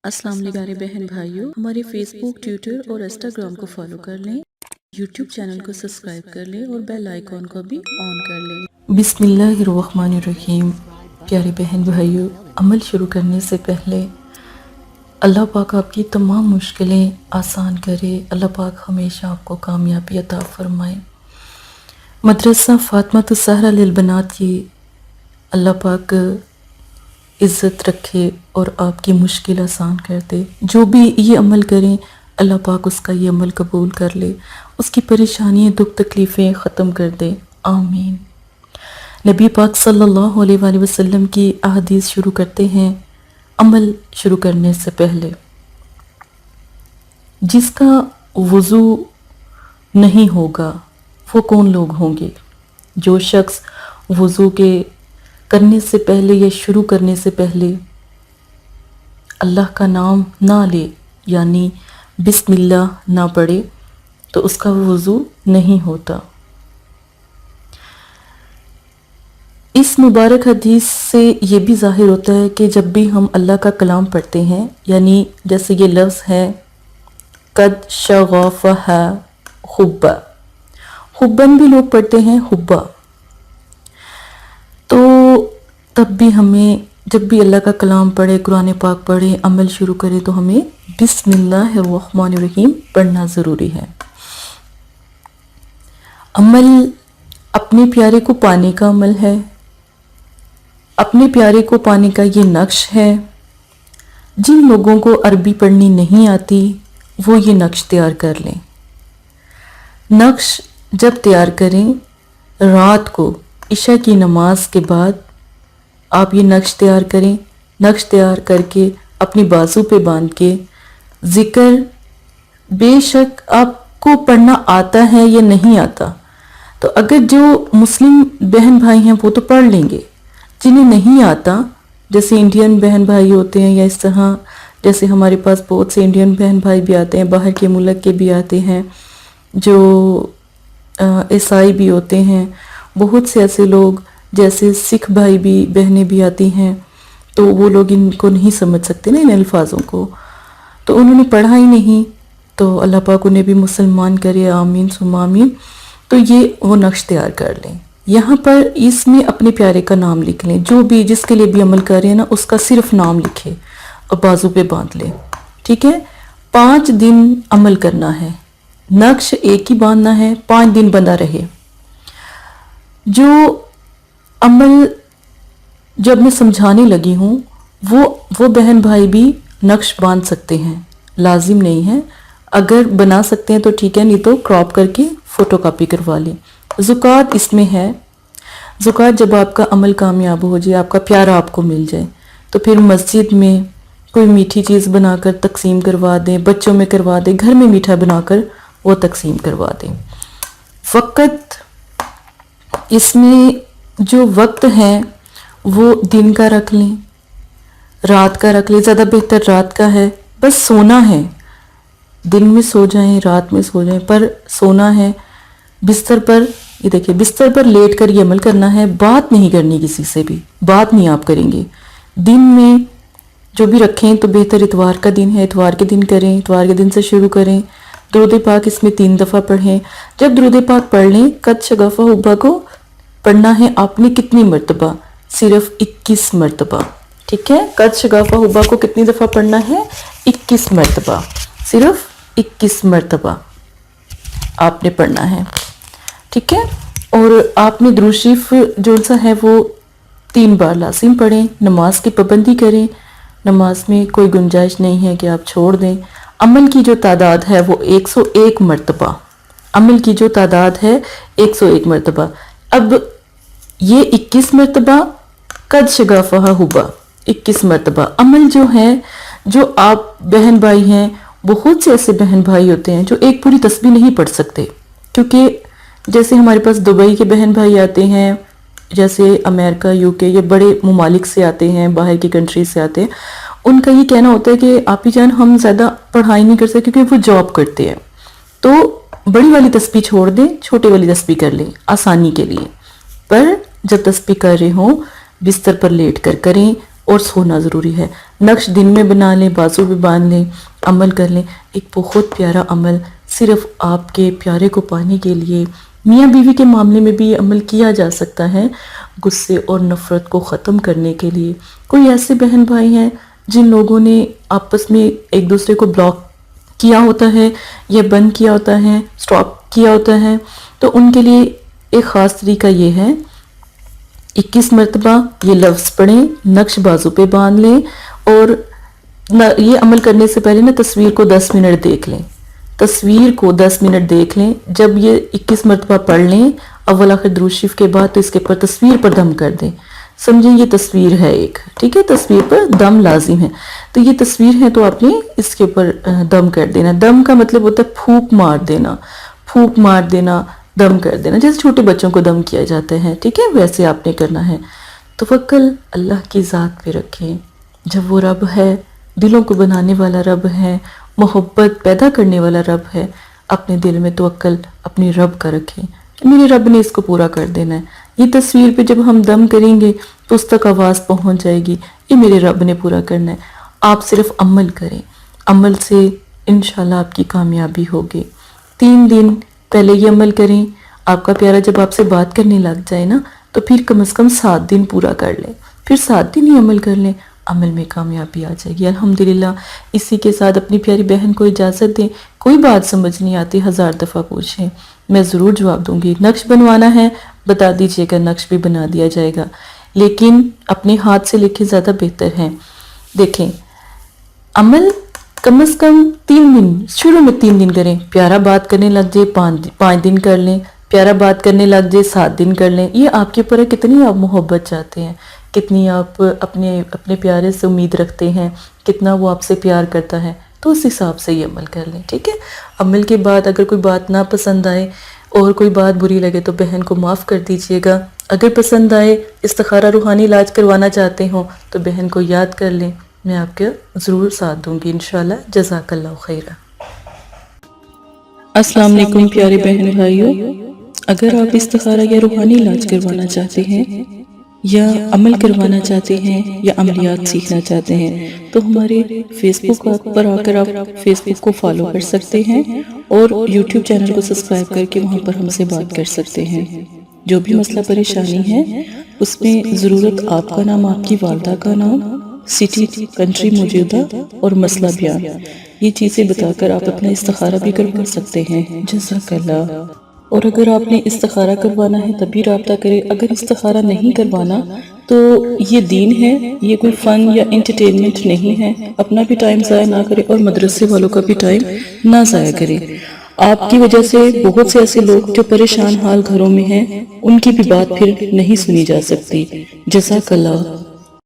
السلام علیکم پیارے بہن بھائیوں، ہمارے فیس بک، ٹویٹر اور انسٹاگرام کو فالو کر لیں، یوٹیوب چینل کو سبسکرائب کر لیں اور بیل آئیکن کو بھی آن کر لیں۔ بسم اللہ الرحمن الرحیم۔ پیارے بہن بھائیوں، عمل شروع کرنے سے پہلے اللہ پاک آپ کی تمام مشکلیں آسان کرے، اللہ پاک ہمیشہ آپ کو کامیابی عطا فرمائے۔ مدرسہ فاطمۃ الزہرا للبنات کی اللہ پاک عزت رکھے اور آپ کی مشکل آسان کر دے۔ جو بھی یہ عمل کریں اللہ پاک اس کا یہ عمل قبول کر لے، اس کی پریشانیاں، دکھ تکلیفیں ختم کر دے، آمین۔ نبی پاک صلی اللہ علیہ وآلہ وسلم کی احادیث شروع کرتے ہیں عمل شروع کرنے سے پہلے۔ جس کا وضو نہیں ہوگا وہ کون لوگ ہوں گے؟ جو شخص وضو کے کرنے سے پہلے یا شروع کرنے سے پہلے اللہ کا نام نہ لے، یعنی بسم اللہ نہ پڑھے، تو اس کا وضو نہیں ہوتا۔ اس مبارک حدیث سے یہ بھی ظاہر ہوتا ہے کہ جب بھی ہم اللہ کا کلام پڑھتے ہیں، یعنی جیسے یہ لفظ ہے قد شغفہ حبا، حبن بھی لوگ پڑھتے ہیں حبا، تو تب بھی ہمیں جب بھی اللہ کا کلام پڑھے، قرآن پاک پڑھے، عمل شروع کرے تو ہمیں بسم اللہ الرحمن الرحیم پڑھنا ضروری ہے۔ عمل اپنے پیارے کو پانے کا عمل ہے، اپنے پیارے کو پانے کا یہ نقش ہے۔ جن لوگوں کو عربی پڑھنی نہیں آتی وہ یہ نقش تیار کر لیں۔ نقش جب تیار کریں، رات کو عشاء کی نماز کے بعد آپ یہ نقش تیار کریں۔ نقش تیار کر کے اپنی بازو پہ باندھ کے ذکر، بے شک آپ کو پڑھنا آتا ہے یا نہیں آتا، تو اگر جو مسلم بہن بھائی ہیں وہ تو پڑھ لیں گے، جنہیں نہیں آتا، جیسے انڈین بہن بھائی ہوتے ہیں، یا اس طرح جیسے ہمارے پاس بہت سے انڈین بہن بھائی بھی آتے ہیں، باہر کے ملک کے بھی آتے ہیں، جو عیسائی بھی ہوتے ہیں، بہت سے ایسے لوگ جیسے سکھ بھائی بھی، بہنیں بھی آتی ہیں، تو وہ لوگ ان کو نہیں سمجھ سکتے نا ان الفاظوں کو، تو انہوں نے پڑھا ہی نہیں، تو اللہ پاک انہیں بھی مسلمان کرے، آمین ثم آمین۔ تو یہ وہ نقش تیار کر لیں۔ یہاں پر اس میں اپنے پیارے کا نام لکھ لیں، جو بھی جس کے لیے بھی عمل کر رہے ہیں نا اس کا صرف نام لکھے اور بازو پہ باندھ لیں، ٹھیک ہے؟ 5 دن عمل کرنا ہے، نقش ایک ہی باندھنا ہے، 5 دن بندہ رہے۔ جو عمل جب میں سمجھانے لگی ہوں وہ بہن بھائی بھی نقش باندھ سکتے ہیں، لازم نہیں ہے، اگر بنا سکتے ہیں تو ٹھیک ہے، نہیں تو کراپ کر کے فوٹو کاپی کروا لیں۔ زکوٰۃ اس میں ہے، زکوٰۃ جب آپ کا عمل کامیاب ہو جائے، آپ کا پیارا آپ کو مل جائے، تو پھر مسجد میں کوئی میٹھی چیز بنا کر تقسیم کروا دیں، بچوں میں کروا دیں، گھر میں میٹھا بنا کر وہ تقسیم کروا دیں۔ وقت اس میں جو وقت ہے وہ دن کا رکھ لیں، رات کا رکھ لیں، زیادہ بہتر رات کا ہے، بس سونا ہے، دن میں سو جائیں، رات میں سو جائیں، پر سونا ہے بستر پر۔ یہ دیکھیں بستر پر لیٹ کر یہ عمل کرنا ہے، بات نہیں کرنی کسی سے بھی، بات نہیں آپ کریں گے۔ دن میں جو بھی رکھیں تو بہتر اتوار کا دن ہے، اتوار کے دن کریں، اتوار کے دن سے شروع کریں۔ درود پاک اس میں 3 دفعہ پڑھیں۔ جب درود پاک پڑھ لیں، قد شغفہ حبا کو پڑھنا ہے آپ نے کتنی مرتبہ؟ صرف 21 مرتبہ، ٹھیک ہے؟ قد شغفہ حبا کو کتنی دفعہ پڑھنا ہے؟ 21 مرتبہ، صرف 21 مرتبہ آپ نے پڑھنا ہے، ٹھیک ہے؟ اور آپ نے درود شریف جو سا ہے وہ 3 بار لازم پڑھیں۔ نماز کی پابندی کریں، نماز میں کوئی گنجائش نہیں ہے کہ آپ چھوڑ دیں۔ عمل کی جو تعداد ہے وہ 101 مرتبہ، عمل کی جو تعداد ہے 101 مرتبہ۔ اب یہ 21 مرتبہ قد شغفہ حبا، 21 مرتبہ عمل جو ہے، جو آپ بہن بھائی ہیں، بہت سے ایسے بہن بھائی ہوتے ہیں جو ایک پوری تسبیح نہیں پڑھ سکتے، کیونکہ جیسے ہمارے پاس دبئی کے بہن بھائی آتے ہیں، جیسے امریکہ، UK، یہ بڑے ممالک سے آتے ہیں، باہر کی کنٹری سے آتے ہیں، ان کا یہ کہنا ہوتا ہے کہ آپی جان ہم زیادہ پڑھائی نہیں کر سکتے کیونکہ وہ جاب کرتے ہیں، تو بڑی والی تسبیح چھوڑ دیں، چھوٹی والی تسبیح کر لیں آسانی کے لیے۔ پر جب تسبیح کر رہے ہوں بستر پر لیٹ کر کریں، اور سونا ضروری ہے۔ نقش دن میں بنا لیں، بازو پہ باندھ لیں، عمل کر لیں۔ ایک بہت پیارا عمل صرف آپ کے پیارے کو پانے کے لیے، میاں بیوی کے معاملے میں بھی یہ عمل کیا جا سکتا ہے، غصے اور نفرت کو ختم کرنے کے لیے۔ کوئی ایسے بہن بھائی ہیں جن لوگوں نے آپس میں ایک دوسرے کو بلاک کیا ہوتا ہے یا بند کیا ہوتا ہے، سٹاپ کیا ہوتا ہے، تو ان کے لیے ایک خاص طریقہ یہ ہے، 21 مرتبہ یہ لفظ پڑھیں، نقش بازو پہ باندھ لیں، اور یہ عمل کرنے سے پہلے تصویر کو 10 منٹ دیکھ لیں۔ تصویر کو 10 منٹ دیکھ لیں۔ جب یہ 21 مرتبہ پڑھ لیں اول آخر درود شریف کے بعد، تو اس کے پر تصویر پر دم کر دیں۔ سمجھیں یہ تصویر ہے ایک، ٹھیک ہے، تصویر پر دم لازم ہے۔ تو یہ تصویر ہے تو آپ نے اس کے اوپر دم کر دینا۔ دم کا مطلب ہوتا ہے پھونک مار دینا، پھونک مار دینا، دم کر دینا، جیسے چھوٹے بچوں کو دم کیا جاتا ہے، ٹھیک ہے، ویسے آپ نے کرنا ہے۔ توکل اللہ کی ذات پہ رکھیں۔ جب وہ رب ہے، دلوں کو بنانے والا رب ہے، محبت پیدا کرنے والا رب ہے، اپنے دل میں توکل اپنی رب کا رکھیں کہ میرے رب نے اس کو پورا کر دینا ہے۔ یہ تصویر پہ جب ہم دم کریں گے تو اس تک آواز پہنچ جائے گی، یہ میرے رب نے پورا کرنا ہے۔ آپ صرف عمل کریں، عمل سے انشاءاللہ آپ کی کامیابی ہوگی۔ 3 دن پہلے یہ عمل کریں۔ آپ کا پیارا جب آپ سے بات کرنے لگ جائے نا، تو پھر کم از کم 7 دن پورا کر لیں، پھر 7 دن ہی عمل کر لیں، عمل میں کامیابی آ جائے گی الحمدللہ۔ اسی کے ساتھ اپنی پیاری بہن کو اجازت دیں۔ کوئی بات سمجھ نہیں آتی 1000 دفعہ پوچھیں، میں ضرور جواب دوں گی۔ نقش بنوانا ہے بتا دیجئے گا، نقش بھی بنا دیا جائے گا، لیکن اپنے ہاتھ سے لکھے زیادہ بہتر ہے۔ دیکھیں، عمل کم از کم 3 دن، شروع میں 3 دن کریں۔ پیارا بات کرنے لگ جائے 5 دن کر لیں، پیارا بات کرنے لگ جائے 7 دن کر لیں۔ یہ آپ کے اوپر ہے کتنی آپ محبت چاہتے ہیں، کتنی آپ اپنے پیارے سے امید رکھتے ہیں، کتنا وہ آپ سے پیار کرتا ہے، تو اس حساب سے یہ عمل کر لیں، ٹھیک ہے۔ عمل کے بعد اگر کوئی بات نہ پسند آئے اور کوئی بات بری لگے تو بہن کو معاف کر دیجئے گا۔ اگر پسند آئے، استخارہ روحانی علاج کروانا چاہتے ہوں تو بہن کو یاد کر لیں، میں آپ کے ضرور ساتھ دوں گی انشاءاللہ۔ جزاک اللہ خیرہ۔ السلام علیکم پیارے بہن بھائیوں، اگر آپ استخارہ یا روحانی علاج کروانا چاہتے ہیں یا عمل کروانا چاہتے ہیں یا عملیات سیکھنا چاہتے ہیں تو ہمارے فیس بک پر آ کر آپ فیس بک کو فالو کر سکتے ہیں اور یوٹیوب چینل کو سبسکرائب کر کے وہاں پر ہم سے بات کر سکتے ہیں۔ جو بھی مسئلہ پریشانی ہے اس میں ضرورت آپ کا نام، آپ کی والدہ کا نام، سٹی، کنٹری موجودہ اور مسئلہ بیان، یہ چیزیں بتا کر آپ اپنا استخارہ بھی کروا سکتے ہیں۔ جزاک اللہ۔ اور اگر آپ نے استخارہ کروانا ہے تب بھی رابطہ کریں، اگر استخارہ نہیں کروانا تو یہ دین ہے، یہ کوئی فن یا انٹرٹینمنٹ نہیں ہے۔ اپنا بھی ٹائم ضائع نہ کریں اور مدرسے والوں کا بھی ٹائم نہ ضائع کریں۔ آپ کی وجہ سے بہت سے ایسے لوگ جو پریشان حال گھروں میں ہیں، ان کی بھی بات پھر نہیں سنی جا سکتی۔ جزاک اللہ۔